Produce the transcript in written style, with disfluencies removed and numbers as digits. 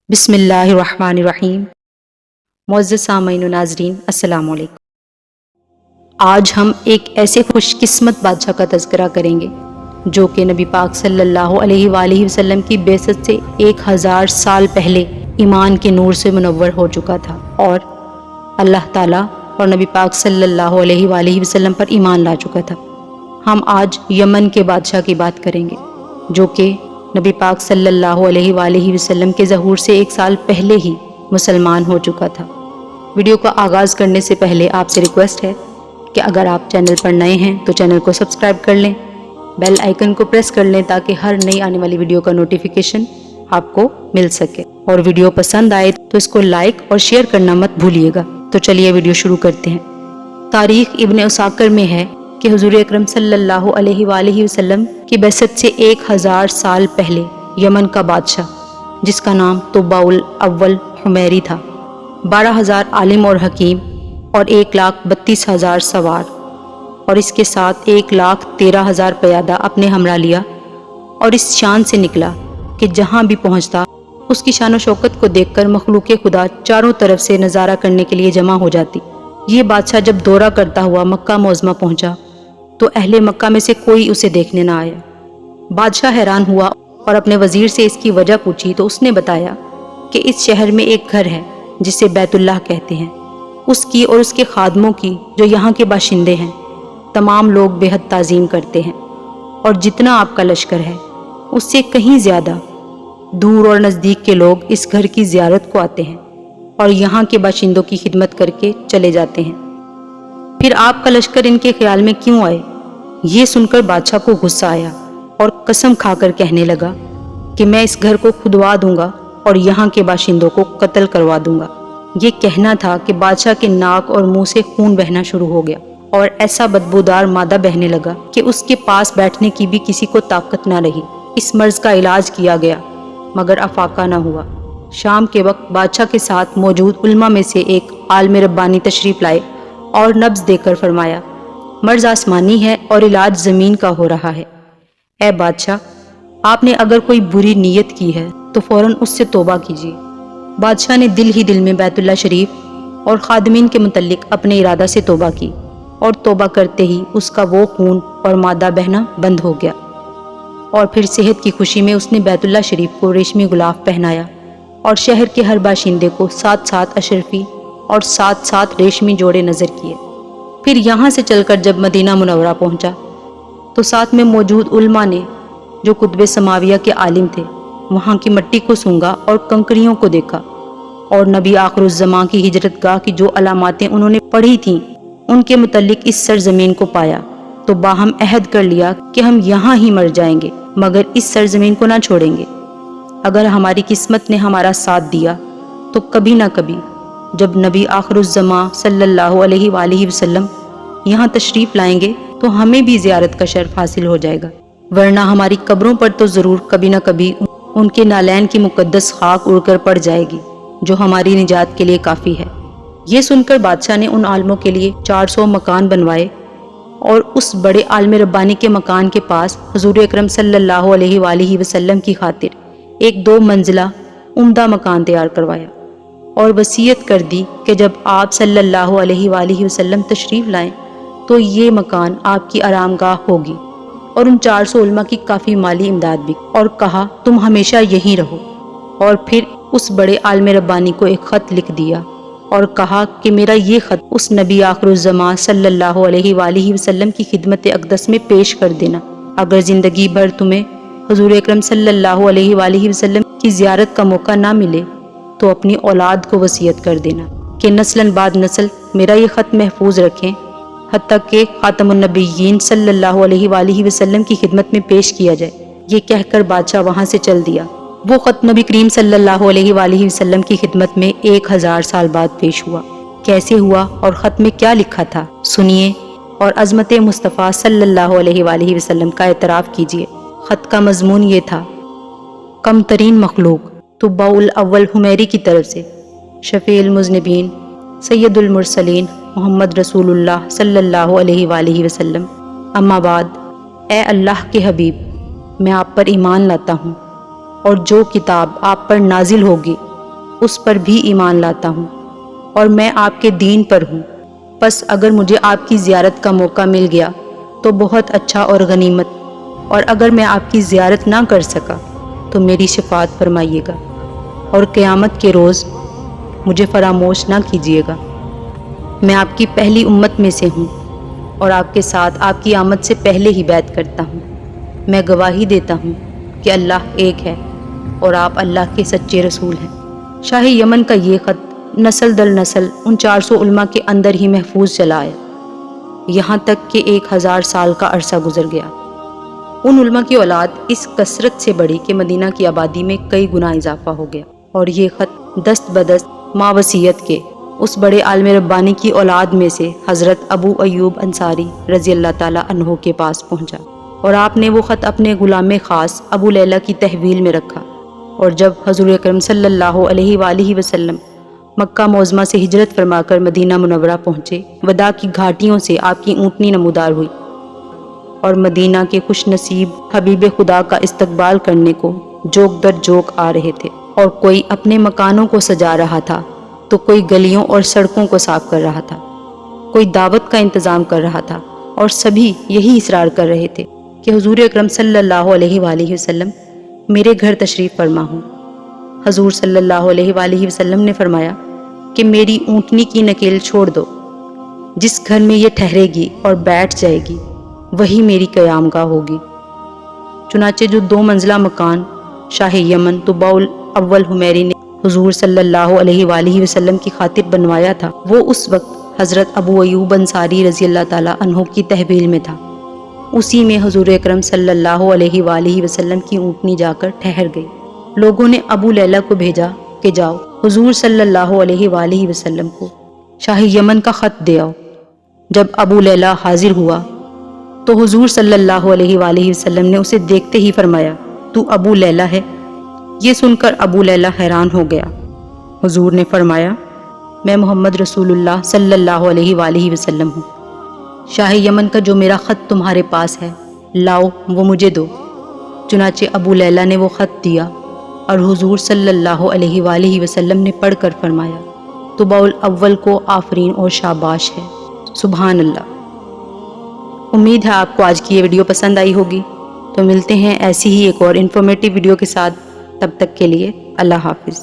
بسم اللہ الرحمن الرحیم۔ معزز سامعین و ناظرین، السلام علیکم۔ آج ہم ایک ایسے خوش قسمت بادشاہ کا تذکرہ کریں گے جو کہ نبی پاک صلی اللہ علیہ وآلہ وسلم کی بعثت سے 1000 سال پہلے ایمان کے نور سے منور ہو چکا تھا اور اللہ تعالیٰ اور نبی پاک صلی اللہ علیہ وآلہ وسلم پر ایمان لا چکا تھا۔ ہم آج یمن کے بادشاہ کی بات کریں گے جو کہ نبی پاک صلی اللہ علیہ وآلہ وسلم کے ظہور سے 1 سال پہلے ہی مسلمان ہو چکا تھا۔ ویڈیو کا آغاز کرنے سے پہلے آپ سے ریکویسٹ ہے کہ اگر آپ چینل پر نئے ہیں تو چینل کو سبسکرائب کر لیں، بیل آئیکن کو پریس کر لیں تاکہ ہر نئی آنے والی ویڈیو کا نوٹیفیکیشن آپ کو مل سکے، اور ویڈیو پسند آئے تو اس کو لائک اور شیئر کرنا مت بھولیے گا۔ تو چلیے ویڈیو شروع کرتے ہیں۔ تاریخ ابن عساکر میں ہے کہ حضور اکرم صلی اللہ علیہ وآلہ وسلم کی بعثت سے 1000 سال پہلے یمن کا بادشاہ جس کا نام طباء الاول حمیری تھا، 12,000 عالم اور حکیم اور 1,32,000 سوار اور اس کے ساتھ 1,13,000 پیادہ اپنے ہمراہ لیا، اور اس شان سے نکلا کہ جہاں بھی پہنچتا اس کی شان و شوکت کو دیکھ کر مخلوق خدا چاروں طرف سے نظارہ کرنے کے لیے جمع ہو جاتی۔ یہ بادشاہ جب دورہ کرتا ہوا مکہ معظمہ پہنچا تو اہل مکہ میں سے کوئی اسے دیکھنے نہ آیا۔ بادشاہ حیران ہوا اور اپنے وزیر سے اس کی وجہ پوچھی تو اس نے بتایا کہ اس شہر میں ایک گھر ہے جسے بیت اللہ کہتے ہیں، اس کی اور اس کے خادموں کی جو یہاں کے باشندے ہیں تمام لوگ بے حد تعظیم کرتے ہیں، اور جتنا آپ کا لشکر ہے اس سے کہیں زیادہ دور اور نزدیک کے لوگ اس گھر کی زیارت کو آتے ہیں اور یہاں کے باشندوں کی خدمت کر کے چلے جاتے ہیں۔ پھر آپ کا لشکر ان کے خیال میں کیوں آئے؟ یہ سن کر بادشاہ کو غصہ آیا اور قسم کھا کر کہنے لگا کہ میں اس گھر کو کھدوا دوں گا اور یہاں کے باشندوں کو قتل کروا دوں گا۔ یہ کہنا تھا کہ بادشاہ کے ناک اور منہ سے خون بہنا شروع ہو گیا اور ایسا بدبودار مادہ بہنے لگا کہ اس کے پاس بیٹھنے کی بھی کسی کو طاقت نہ رہی۔ اس مرض کا علاج کیا گیا مگر افاقہ نہ ہوا۔ شام کے وقت بادشاہ کے ساتھ موجود علماء میں سے ایک عالم ربانی تشریف لائے اور نبض دے کر فرمایا، مرض آسمانی ہے اور علاج زمین کا ہو رہا ہے۔ اے بادشاہ، آپ نے اگر کوئی بری نیت کی ہے تو فوراً اس سے توبہ کیجیے۔ بادشاہ نے دل ہی دل میں بیت اللہ شریف اور خادمین کے متعلق اپنے ارادہ سے توبہ کی، اور توبہ کرتے ہی اس کا وہ خون اور مادہ بہنا بند ہو گیا، اور پھر صحت کی خوشی میں اس نے بیت اللہ شریف کو ریشمی غلاف پہنایا اور شہر کے ہر باشندے کو 7 اشرفی اور 7 ریشمی جوڑے نظر کیے۔ پھر یہاں سے چل کر جب مدینہ منورہ پہنچا تو ساتھ میں موجود علماء نے جو قطب سماویہ کے عالم تھے وہاں کی مٹی کو سونگا اور کنکریوں کو دیکھا، اور نبی آخر الزمان کی ہجرت گاہ کی جو علاماتیں انہوں نے پڑھی تھیں ان کے متعلق اس سرزمین کو پایا تو باہم عہد کر لیا کہ ہم یہاں ہی مر جائیں گے مگر اس سرزمین کو نہ چھوڑیں گے۔ اگر ہماری قسمت نے ہمارا ساتھ دیا تو کبھی نہ کبھی جب نبی آخر الزمان صلی اللہ علیہ وآلہ وسلم یہاں تشریف لائیں گے تو ہمیں بھی زیارت کا شرف حاصل ہو جائے گا، ورنہ ہماری قبروں پر تو ضرور کبھی نہ کبھی ان کے نالین کی مقدس خاک اڑ کر پڑ جائے گی جو ہماری نجات کے لیے کافی ہے۔ یہ سن کر بادشاہ نے ان عالموں کے لیے 400 مکان بنوائے اور اس بڑے عالم ربانی کے مکان کے پاس حضور اکرم صلی اللہ علیہ وآلہ وسلم کی خاطر ایک 2 منزلہ عمدہ مکان تیار کروایا، اور وصیت کر دی کہ جب آپ صلی اللہ علیہ وآلہ وسلم تشریف لائیں تو یہ مکان آپ کی آرام گاہ ہوگی، اور ان 400 علماء کی کافی مالی امداد بھی، اور کہا تم ہمیشہ یہیں رہو۔ اور پھر اس بڑے عالم ربانی کو ایک خط لکھ دیا اور کہا کہ میرا یہ خط اس نبی آخر الزمان صلی اللہ علیہ وآلہ وسلم کی خدمت اقدس میں پیش کر دینا۔ اگر زندگی بھر تمہیں حضور اکرم صلی اللہ علیہ وآلہ وسلم کی زیارت کا موقع نہ ملے تو اپنی اولاد کو وصیت کر دینا کہ نسلاً بعد نسل میرا یہ خط محفوظ رکھیں، حتیٰ کہ خاتم النبیین صلی اللہ علیہ وآلہ وسلم کی خدمت میں پیش کیا جائے۔ یہ کہہ کر بادشاہ وہاں سے چل دیا۔ وہ خط نبی کریم صلی اللہ علیہ وآلہ وسلم کی خدمت میں 1000 سال بعد پیش ہوا۔ کیسے ہوا اور خط میں کیا لکھا تھا سنیے اور عظمت مصطفیٰ صلی اللہ علیہ وآلہ وسلم کا اعتراف کیجیے۔ خط کا مضمون یہ تھا، کم ترین مخلوق طباء الاول حمیری کی طرف سے شفیع المذنبین سید المرسلین محمد رسول اللہ صلی اللہ علیہ وآلہ وسلم، اما بعد، اے اللہ کے حبیب، میں آپ پر ایمان لاتا ہوں اور جو کتاب آپ پر نازل ہوگی اس پر بھی ایمان لاتا ہوں اور میں آپ کے دین پر ہوں، پس اگر مجھے آپ کی زیارت کا موقع مل گیا تو بہت اچھا اور غنیمت، اور اگر میں آپ کی زیارت نہ کر سکا تو میری شفاعت فرمائیے گا اور قیامت کے روز مجھے فراموش نہ کیجیے گا۔ میں آپ کی پہلی امت میں سے ہوں اور آپ کے ساتھ آپ کی آمد سے پہلے ہی بیعت کرتا ہوں۔ میں گواہی دیتا ہوں کہ اللہ ایک ہے اور آپ اللہ کے سچے رسول ہیں۔ شاہ یمن کا یہ خط نسل در نسل ان 400 علماء کے اندر ہی محفوظ چلا آیا، یہاں تک کہ 1000 سال کا عرصہ گزر گیا۔ ان علماء کی اولاد اس کثرت سے بڑھی کہ مدینہ کی آبادی میں کئی گنا اضافہ ہو گیا، اور یہ خط دست بدست ماں وصیت کے اس بڑے عالم ربانی کی اولاد میں سے حضرت ابو ایوب انصاری رضی اللہ تعالیٰ عنہ کے پاس پہنچا، اور آپ نے وہ خط اپنے غلام خاص ابو لیلہ کی تحویل میں رکھا۔ اور جب حضور اکرم صلی اللہ علیہ وآلہ وسلم مکہ معظمہ سے ہجرت فرما کر مدینہ منورہ پہنچے، وداع کی گھاٹیوں سے آپ کی اونٹنی نمودار ہوئی، اور مدینہ کے خوش نصیب حبیب خدا کا استقبال کرنے کو جوک در جوک آ رہے تھے، اور کوئی اپنے مکانوں کو سجا رہا تھا تو کوئی گلیوں اور سڑکوں کو صاف کر رہا تھا، کوئی دعوت کا انتظام کر رہا تھا، اور سبھی یہی اصرار کر رہے تھے کہ حضور اکرم صلی اللہ علیہ وآلہ وسلم میرے گھر تشریف فرما ہوں۔ حضور صلی اللہ علیہ وآلہ وسلم نے فرمایا کہ میری اونٹنی کی نکیل چھوڑ دو، جس گھر میں یہ ٹھہرے گی اور بیٹھ جائے گی وہی میری قیام گاہ ہوگی۔ چنانچہ جو 2 منزلہ مکان شاہ یمن طباء الاول حمیری نے حضور صلی اللہ علیہ وآلہ وسلم کی خاطر بنوایا تھا، وہ اس وقت حضرت ابو ایوب انصاری رضی اللہ تعالیٰ عنہ کی تحویل میں تھا۔ اسی میں حضور اکرم صلی اللہ علیہ وآلہ وسلم کی اونٹنی جا کر ٹھہر گئی۔ لوگوں نے ابو لیلہ کو بھیجا کہ جاؤ حضور صلی اللہ علیہ وآلہ وسلم کو شاہ یمن کا خط دے آؤ۔ جب ابو لیلہ حاضر ہوا تو حضور صلی اللہ علیہ وآلہ وسلم نے اسے دیکھتے ہی فرمایا، تو ابو لیلہ ہے؟ یہ سن کر ابو لیلہ حیران ہو گیا۔ حضور نے فرمایا، میں محمد رسول اللہ صلی اللہ علیہ وآلہ وسلم ہوں۔ شاہ یمن کا جو میرا خط تمہارے پاس ہے لاؤ، وہ مجھے دو۔ چنانچہ ابو لیلہ نے وہ خط دیا، اور حضور صلی اللہ علیہ وآلہ وسلم نے پڑھ کر فرمایا، طباء الاول کو آفرین اور شاباش ہے۔ سبحان اللہ۔ امید ہے آپ کو آج کی یہ ویڈیو پسند آئی ہوگی، تو ملتے ہیں ایسی ہی ایک اور انفارمیٹیو ویڈیو کے ساتھ، تب تک کے لیے اللہ حافظ۔